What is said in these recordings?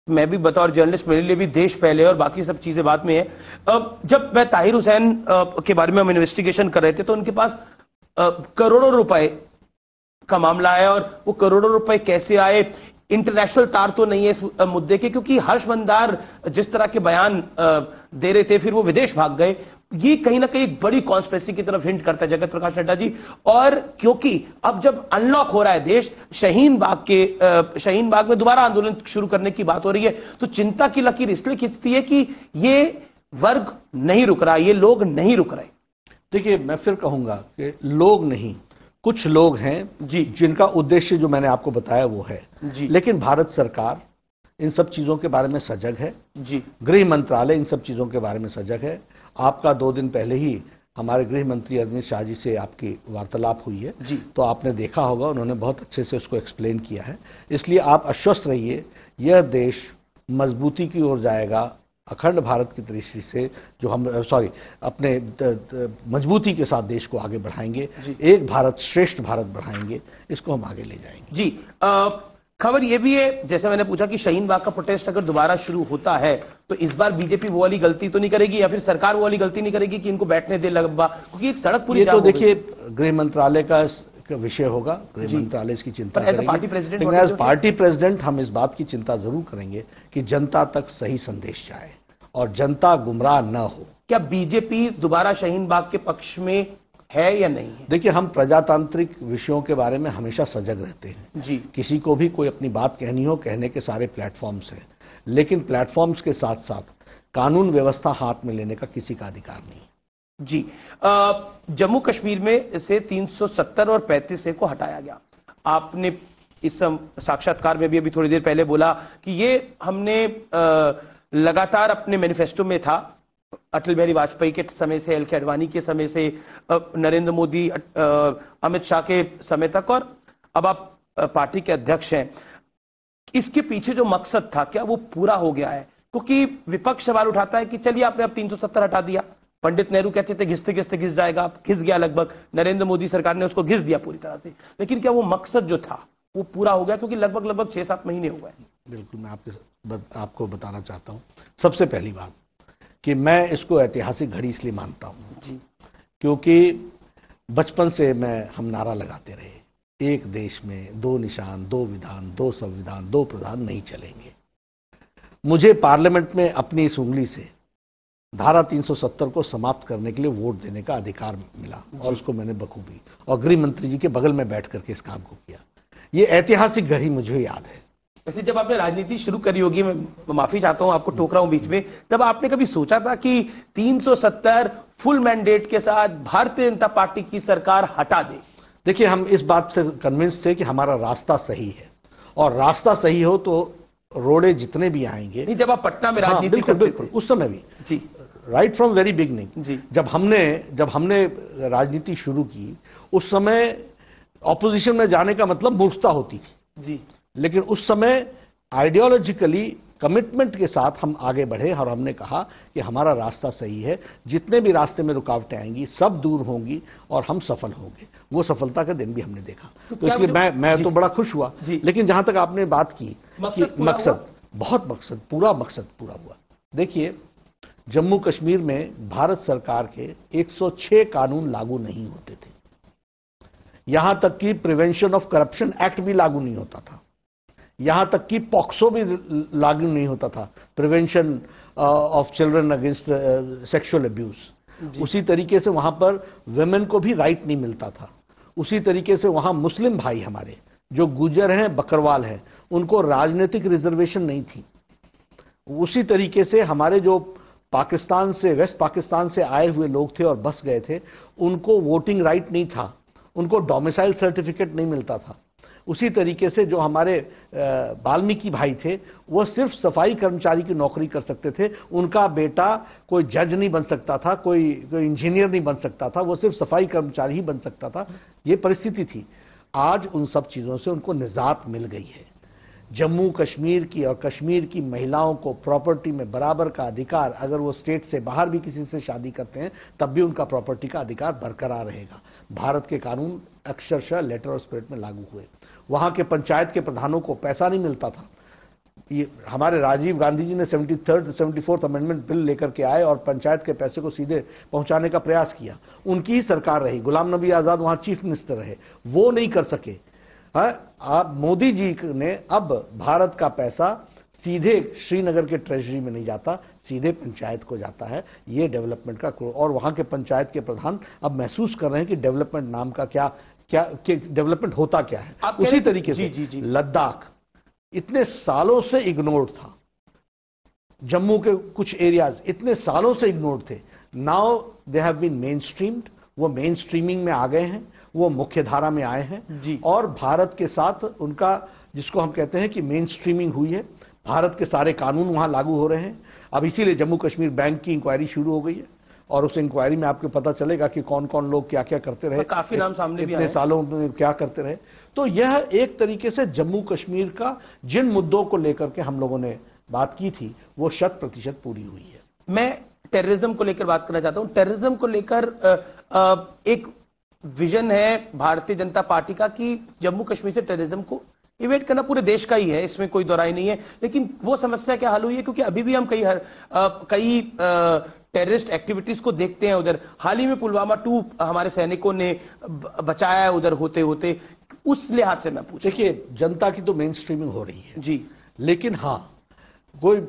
मैं भी बतौर जर्नलिस्ट, मेरे लिए भी देश पहले और बाकी सब चीजें बाद में है। जब मैं ताहिर हुसैन के बारे में हम इन्वेस्टिगेशन कर रहे थे तो उनके पास करोड़ों रुपए का मामला है, और वो करोड़ों रुपए कैसे आए, इंटरनेशनल तार तो नहीं है इस मुद्दे के, क्योंकि हर्ष मंदार जिस तरह के बयान दे रहे थे, फिर वो विदेश भाग गए। ये कहीं ना कहीं एक बड़ी कॉन्स्पिरेसी की तरफ हिंट करता है जगत प्रकाश नड्डा जी। और क्योंकि अब जब अनलॉक हो रहा है देश, शाहीन बाग में दोबारा आंदोलन शुरू करने की बात हो रही है, तो चिंता की लकीर इसलिए खिंचती है कि ये वर्ग नहीं रुक रहा, ये लोग नहीं रुक रहे। देखिए, मैं फिर कहूंगा कि लोग नहीं, कुछ लोग हैं जी जिनका उद्देश्य जो मैंने आपको बताया वो है जी। लेकिन भारत सरकार इन सब चीजों के बारे में सजग है जी। गृह मंत्रालय इन सब चीजों के बारे में सजग है। आपका 2 दिन पहले ही हमारे गृह मंत्री अरविंद शाह जी से आपकी वार्तालाप हुई है जी, तो आपने देखा होगा, उन्होंने बहुत अच्छे से उसको एक्सप्लेन किया है। इसलिए आप आश्वस्त रहिए, यह देश मजबूती की ओर जाएगा, अखंड भारत की दृष्टि से जो हम अपने मजबूती के साथ देश को आगे बढ़ाएंगे, एक भारत श्रेष्ठ भारत बढ़ाएंगे, इसको हम आगे ले जाएंगे जी। खबर यह भी है, जैसे मैंने पूछा कि शाहीन बाग का प्रोटेस्ट अगर दोबारा शुरू होता है तो इस बार बीजेपी वो वाली गलती तो नहीं करेगी, या फिर सरकार वो वाली गलती नहीं करेगी कि इनको बैठने दे लंबा, क्योंकि एक सड़क पूरी तो देखिए गृह मंत्रालय का विषय होगा, गृह मंत्रालय इसकी चिंता करेगी। एज पार्टी प्रेसिडेंट हम इस बात की चिंता जरूर करेंगे कि जनता तक सही संदेश जाए और जनता गुमराह न हो। क्या बीजेपी दोबारा शाहीन बाग के पक्ष में है या नहीं है? देखिए, हम प्रजातांत्रिक विषयों के बारे में हमेशा सजग रहते हैं जी। किसी को भी कोई अपनी बात कहनी हो, कहने के सारे प्लेटफॉर्म्स हैं, लेकिन प्लेटफॉर्म्स के साथ साथ कानून व्यवस्था हाथ में लेने का किसी का अधिकार नहीं जी। जम्मू कश्मीर में से 370 और 35 ए को हटाया गया। आपने इस साक्षात्कार में भी अभी थोड़ी देर पहले बोला कि ये हमने लगातार अपने मैनिफेस्टो में था, अटल बिहारी वाजपेयी के समय से, एल के अडवाणी के समय से, नरेंद्र मोदी, अमित शाह के समय तक, और अब आप पार्टी के अध्यक्ष हैं। इसके पीछे जो मकसद था, क्या वो पूरा हो गया है? क्योंकि विपक्ष सवाल उठाता है कि चलिए आपने अब 370 हटा दिया, पंडित नेहरू कहते थे घिसते घिसते घिस जाएगा, घिस गया लगभग, नरेंद्र मोदी सरकार ने उसको घिस दिया पूरी तरह से, लेकिन क्या वो मकसद जो था वो पूरा हो गया? क्योंकि लगभग 6-7 महीने हो गए। बिल्कुल, मैं आपको बताना चाहता हूं, सबसे पहली बात कि मैं इसको ऐतिहासिक घड़ी इसलिए मानता हूं जी, क्योंकि बचपन से हम नारा लगाते रहे, एक देश में 2 निशान, 2 विधान, 2 संविधान, 2 प्रधान नहीं चलेंगे। मुझे पार्लियामेंट में अपनी इस उंगली से धारा 370 को समाप्त करने के लिए वोट देने का अधिकार मिला, और उसको मैंने बखूबी और गृह मंत्री जी के बगल में बैठ करके इस काम को किया। ये ऐतिहासिक घड़ी मुझे याद है। वैसे जब आपने राजनीति शुरू करी होगी, मैं माफी चाहता हूं, आपको टोक रहा हूं बीच में, तब आपने कभी सोचा था कि 370 फुल मैंडेट के साथ भारतीय जनता पार्टी की सरकार हटा दे? देखिए, हम इस बात से कन्विंस थे कि हमारा रास्ता सही है, और रास्ता सही हो तो रोड़े जितने भी आएंगे। नहीं, जब आप पटना में राजनीति करते थे उस समय भी जी, राइट फ्रॉम वेरी बिगनिंग जी, जब हमने राजनीति शुरू की, उस समय ऑपोजिशन में जाने का मतलब मूर्खता होती थी जी, लेकिन उस समय आइडियोलॉजिकली कमिटमेंट के साथ हम आगे बढ़े और हमने कहा कि हमारा रास्ता सही है, जितने भी रास्ते में रुकावटें आएंगी सब दूर होंगी और हम सफल होंगे। वो सफलता का दिन भी हमने देखा, तो इसलिए मैं तो बड़ा खुश हुआ। लेकिन जहां तक आपने बात की मकसद पूरा हुआ। देखिए, जम्मू कश्मीर में भारत सरकार के 106 कानून लागू नहीं होते थे, यहां तक कि प्रिवेंशन ऑफ करप्शन एक्ट भी लागू नहीं होता था, यहां तक कि पॉक्सो भी लागू नहीं होता था, prevention of children against sexual abuse. उसी तरीके से वहां पर वेमेन को भी राइट नहीं मिलता था। उसी तरीके से वहां मुस्लिम भाई हमारे जो गुजर हैं, बकरवाल हैं, उनको राजनीतिक रिजर्वेशन नहीं थी। उसी तरीके से हमारे जो पाकिस्तान से, वेस्ट पाकिस्तान से आए हुए लोग थे और बस गए थे, उनको वोटिंग राइट नहीं था, उनको डोमिसाइल सर्टिफिकेट नहीं मिलता था। उसी तरीके से जो हमारे वाल्मीकि भाई थे, वो सिर्फ सफाई कर्मचारी की नौकरी कर सकते थे, उनका बेटा कोई जज नहीं बन सकता था, कोई इंजीनियर नहीं बन सकता था, वो सिर्फ सफाई कर्मचारी ही बन सकता था। ये परिस्थिति थी। आज उन सब चीजों से उनको निजात मिल गई है। जम्मू कश्मीर की और कश्मीर की महिलाओं को प्रॉपर्टी में बराबर का अधिकार, अगर वो स्टेट से बाहर भी किसी से शादी करते हैं तब भी उनका प्रॉपर्टी का अधिकार बरकरार रहेगा। भारत के कानून अक्षरशः लेटर और स्पिरिट में लागू हुए। वहां के पंचायत के प्रधानों को पैसा नहीं मिलता था, ये हमारे राजीव गांधी जी ने 74th अमेंडमेंट बिल लेकर के आए और पंचायत के पैसे को सीधे पहुंचाने का प्रयास किया। उनकी ही सरकार रही, गुलाम नबी आजाद वहां चीफ मिनिस्टर रहे, वो नहीं कर सके। आप मोदी जी ने अब भारत का पैसा सीधे श्रीनगर के ट्रेजरी में नहीं जाता, सीधे पंचायत को जाता है। ये डेवलपमेंट का, और वहां के पंचायत के प्रधान अब महसूस कर रहे हैं कि डेवलपमेंट नाम का क्या डेवलपमेंट होता क्या है। उसी तरीके से लद्दाख इतने सालों से इग्नोर्ड था, जम्मू के कुछ एरियाज इतने सालों से इग्नोर्ड थे, now they have been mainstreamed, वो मेन स्ट्रीमिंग में आ गए हैं, वो मुख्य धारा में आए हैं और भारत के साथ उनका, जिसको हम कहते हैं कि मेन स्ट्रीमिंग हुई है, भारत के सारे कानून वहां लागू हो रहे हैं। अब इसीलिए जम्मू कश्मीर बैंक की इंक्वायरी शुरू हो गई है और उस इंक्वायरी में आपको पता चलेगा कि कौन कौन लोग क्या क्या करते रहे, काफी नाम सामने भी इतने सालों में क्या करते रहे। तो यह एक तरीके से जम्मू कश्मीर का जिन मुद्दों को लेकर के हम लोगों ने बात की थी वो 100% पूरी हुई है। मैं टेररिज्म को लेकर बात करना चाहता हूं। टेररिज्म को लेकर एक विजन है भारतीय जनता पार्टी का कि जम्मू कश्मीर से टेररिज्म को इवेट करना पूरे देश का ही है, इसमें कोई दोहराई नहीं है। लेकिन वो समस्या क्या हल हुई है, क्योंकि अभी भी हम कई टेररिस्ट एक्टिविटीज को देखते हैं उधर। हाल ही में पुलवामा 2 हमारे सैनिकों ने बचाया है उधर होते होते। उस लिहाज से मैं पूछूं, देखिए जनता की तो मेन स्ट्रीमिंग हो रही है जी, लेकिन हां कोई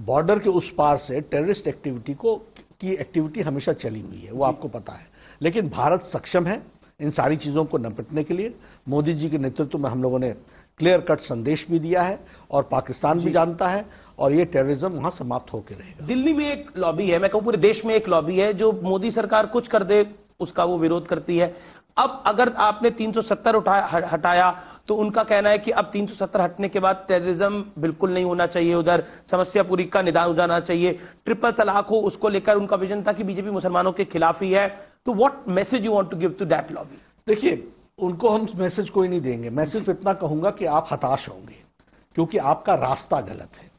बॉर्डर के उस पार से टेररिस्ट एक्टिविटी की एक्टिविटी हमेशा चली हुई है, वो आपको पता है। लेकिन भारत सक्षम है इन सारी चीजों को निपटने के लिए। मोदी जी के नेतृत्व में हम लोगों ने क्लियर कट संदेश भी दिया है और पाकिस्तान भी जानता है और ये टेररिज्म वहां समाप्त होकर रहेगा। दिल्ली में एक लॉबी है, मैं कहूं पूरे देश में एक लॉबी है, जो मोदी सरकार कुछ कर दे उसका वो विरोध करती है। अब अगर आपने 370 हटाया तो उनका कहना है कि अब 370 हटने के बाद टेररिज्म बिल्कुल नहीं होना चाहिए, उधर समस्या पूरी का निदान हो जाना चाहिए। ट्रिपल तलाक हो, उसको लेकर उनका विजन था कि बीजेपी मुसलमानों के खिलाफ ही है। तो what message you want to give to that lobby? देखिए उनको हम मैसेज कोई नहीं देंगे, मैं सिर्फ इतना कहूंगा कि आप हताश होंगे क्योंकि आपका रास्ता गलत है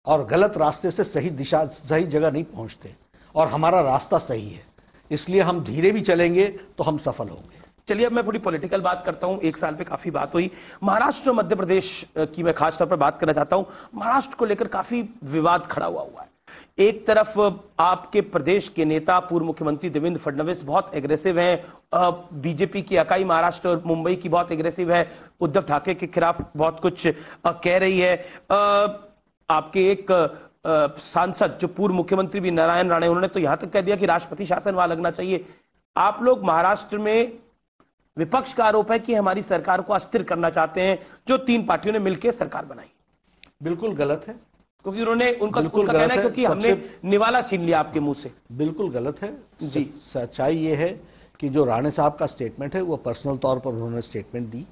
और गलत रास्ते से सही दिशा, सही जगह नहीं पहुंचते और हमारा रास्ता सही है, इसलिए हम धीरे भी चलेंगे तो हम सफल होंगे। चलिए अब मैं थोड़ी पॉलिटिकल बात करता हूं। एक साल पे काफी बात हुई महाराष्ट्र और मध्य प्रदेश की, मैं खास तौर पर बात करना चाहता हूं। महाराष्ट्र को लेकर काफी विवाद खड़ा हुआ है। एक तरफ आपके प्रदेश के नेता पूर्व मुख्यमंत्री देवेंद्र फडणवीस बहुत एग्रेसिव हैं, बीजेपी की इकाई महाराष्ट्र और मुंबई की बहुत एग्रेसिव है, उद्धव ठाकरे के खिलाफ बहुत कुछ कह रही है। आपके एक सांसद जो पूर्व मुख्यमंत्री भी नारायण राणे, उन्होंने तो यहां तक कह दिया कि राष्ट्रपति शासन वहां लगना चाहिए। आप लोग महाराष्ट्र में, विपक्ष का आरोप है कि हमारी सरकार को अस्थिर करना चाहते हैं, जो 3 पार्टियों ने मिलकर सरकार बनाई। बिल्कुल गलत है, क्योंकि उन्होंने उनका कहना है क्योंकि हमने निवाला छीन लिया आपके मुंह से। बिल्कुल गलत है जी। सच्चाई ये है कि जो राणे साहब का स्टेटमेंट है वो पर्सनल तौर पर उन्होंने स्टेटमेंट दी,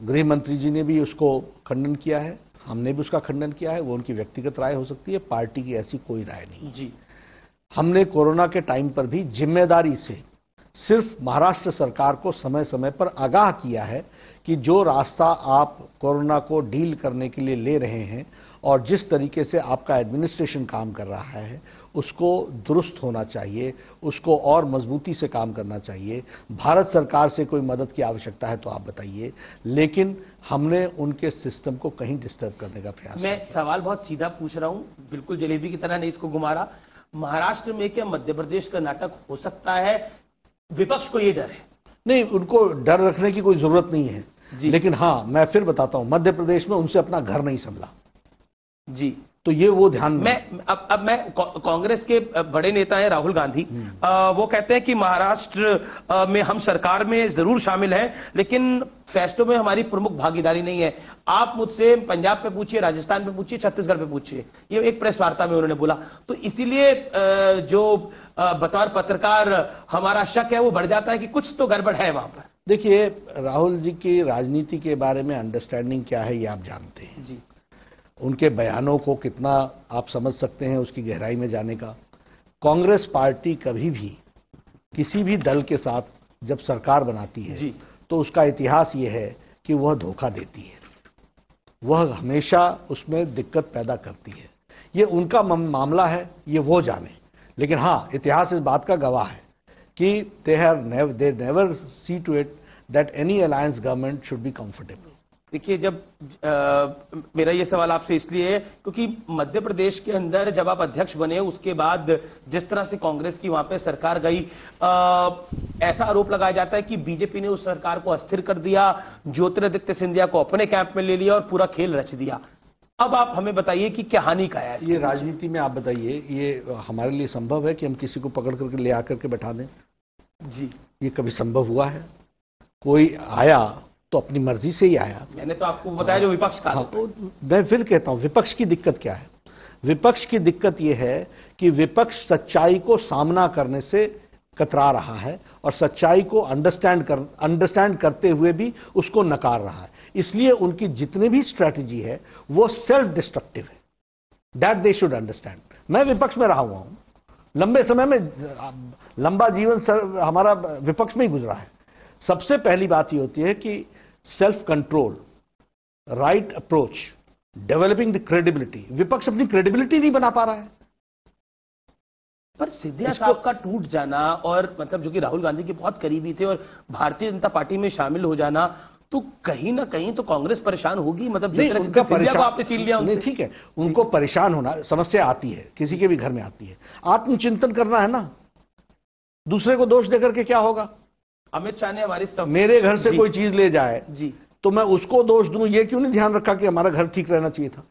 गृह मंत्री जी ने भी उसको खंडन किया है, हमने भी उसका खंडन किया है। वो उनकी व्यक्तिगत राय हो सकती है, पार्टी की ऐसी कोई राय नहीं जी। हमने कोरोना के टाइम पर भी जिम्मेदारी से सिर्फ महाराष्ट्र सरकार को समय समय पर आगाह किया है कि जो रास्ता आप कोरोना को डील करने के लिए ले रहे हैं और जिस तरीके से आपका एडमिनिस्ट्रेशन काम कर रहा है उसको दुरुस्त होना चाहिए, उसको और मजबूती से काम करना चाहिए। भारत सरकार से कोई मदद की आवश्यकता है तो आप बताइए, लेकिन हमने उनके सिस्टम को कहीं डिस्टर्ब करने का प्रयास मैं सवाल बहुत सीधा पूछ रहा हूं, बिल्कुल जलेबी की तरह नहीं इसको घुमा रहा। महाराष्ट्र में क्या मध्य प्रदेश का नाटक हो सकता है? विपक्ष को ये डर है। नहीं, उनको डर रखने की कोई जरूरत नहीं है लेकिन हां मैं फिर बताता हूं, मध्य प्रदेश में उनसे अपना घर नहीं संभला जी, तो ये वो ध्यान में अब मैं कांग्रेस के बड़े नेता हैं राहुल गांधी, वो कहते हैं कि महाराष्ट्र में हम सरकार में जरूर शामिल हैं लेकिन फैसलों में हमारी प्रमुख भागीदारी नहीं है। आप मुझसे पंजाब पे पूछिए, राजस्थान पे पूछिए, छत्तीसगढ़ पे पूछिए, ये एक प्रेस वार्ता में उन्होंने बोला। तो इसीलिए जो बतौर पत्रकार हमारा शक है वो बढ़ जाता है कि कुछ तो गड़बड़ है वहां पर। देखिए राहुल जी की राजनीति के बारे में अंडरस्टैंडिंग क्या है ये आप जानते हैं जी, उनके बयानों को कितना आप समझ सकते हैं, उसकी गहराई में जाने का। कांग्रेस पार्टी कभी भी किसी भी दल के साथ जब सरकार बनाती है जी, तो उसका इतिहास ये है कि वह धोखा देती है, वह हमेशा उसमें दिक्कत पैदा करती है। ये उनका मामला है, ये वो जाने। लेकिन हां इतिहास इस बात का गवाह है कि they never see to it that any alliance government should be comfortable. देखिए, जब मेरा ये सवाल आपसे इसलिए है क्योंकि मध्य प्रदेश के अंदर जब आप अध्यक्ष बने उसके बाद जिस तरह से कांग्रेस की वहां पे सरकार गई, ऐसा आरोप लगाया जाता है कि बीजेपी ने उस सरकार को अस्थिर कर दिया, ज्योतिरादित्य सिंधिया को अपने कैंप में ले लिया और पूरा खेल रच दिया। अब आप हमें बताइए कि क्या हानि का है ये राजनीति में। आप बताइए, ये हमारे लिए संभव है कि हम किसी को पकड़ करके ले आकर के बैठा दें? जी, ये कभी संभव हुआ है? कोई आया तो अपनी मर्जी से ही आया। मैंने तो आपको बताया जो विपक्ष का। तो मैं फिर कहता हूं, विपक्ष की दिक्कत क्या है? विपक्ष की दिक्कत यह है कि विपक्ष सच्चाई को सामना करने से कतरा रहा है और सच्चाई को अंडरस्टैंड करते हुए भी उसको नकार रहा है। इसलिए उनकी जितनी भी स्ट्रैटेजी है वो सेल्फ डिस्ट्रक्टिव है। That they should understand. मैं विपक्ष में रहा हुआ हूं, लंबे समय में लंबा जीवन हमारा विपक्ष में ही गुजरा है। सबसे पहली बात यह होती है कि self control, right approach, developing the credibility. विपक्ष अपनी क्रेडिबिलिटी नहीं बना पा रहा है। पर सिंधिया साहब का टूट जाना और मतलब जो कि राहुल गांधी के बहुत करीबी थे और भारतीय जनता पार्टी में शामिल हो जाना, तो कहीं ना कहीं तो कांग्रेस परेशान होगी। मतलब सिंधिया को आपने छीन लिया। नहीं, ठीक है, उनको परेशान होना, समस्या आती है, किसी के भी घर में आती है। आत्मचिंतन करना है ना। दूसरे को दोष देकर के क्या होगा? अमित शाह ने हमारी मेरे घर से कोई चीज ले जाए जी, तो मैं उसको दोष दूं, ये क्यों नहीं ध्यान रखा कि हमारा घर ठीक रहना चाहिए था?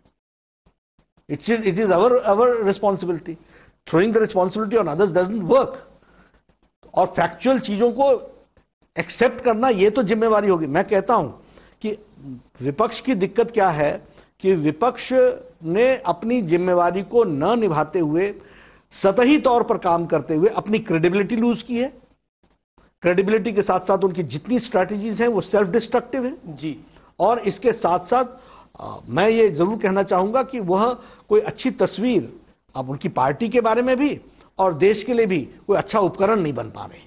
It is our responsibility. Throwing the responsibility on others doesn't work. और फैक्चुअल चीजों को एक्सेप्ट करना ये तो जिम्मेवारी होगी। मैं कहता हूं कि विपक्ष की दिक्कत क्या है कि विपक्ष ने अपनी जिम्मेवारी को न निभाते हुए, सतही तौर पर काम करते हुए अपनी क्रेडिबिलिटी लूज की है। क्रेडिबिलिटी के साथ साथ उनकी जितनी स्ट्रैटेजीज हैं वो सेल्फ डिस्ट्रक्टिव है जी। और इसके साथ साथ मैं ये जरूर कहना चाहूंगा कि वह कोई अच्छी तस्वीर अब उनकी पार्टी के बारे में भी और देश के लिए भी कोई अच्छा उपकरण नहीं बन पा रहे।